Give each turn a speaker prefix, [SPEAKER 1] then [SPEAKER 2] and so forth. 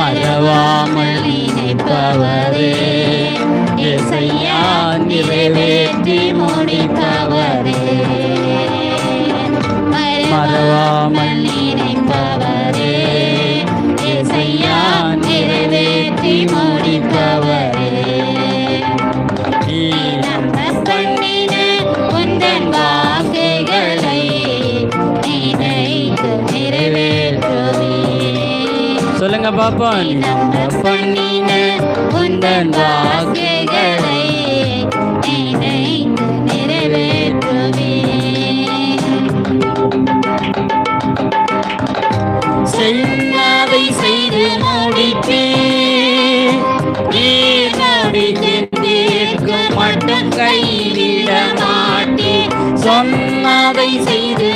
[SPEAKER 1] மறவாமல் நினைப்பவரே, இயேசையா நிறைவேற்றி முடிப்பவரே. மறவாமல் நினைப்பவரே, இயேசையா நிறைவேற்றி முடிப்பவரே. பண்ணின உந்தன் வாக்குகளை நினைத்து நிறைவேற்றுவே. சொல்லுங்க பாப்பா. பண்ணின உந்தன் வாக்குகளை நினைத்து நிறைவேற்றுவே. சொன்னதை செய்து முடிப்பே, நீர் முடித்திருக்கும் மட்டும் கைவிட மாட்டே. சொன்னதை செய்து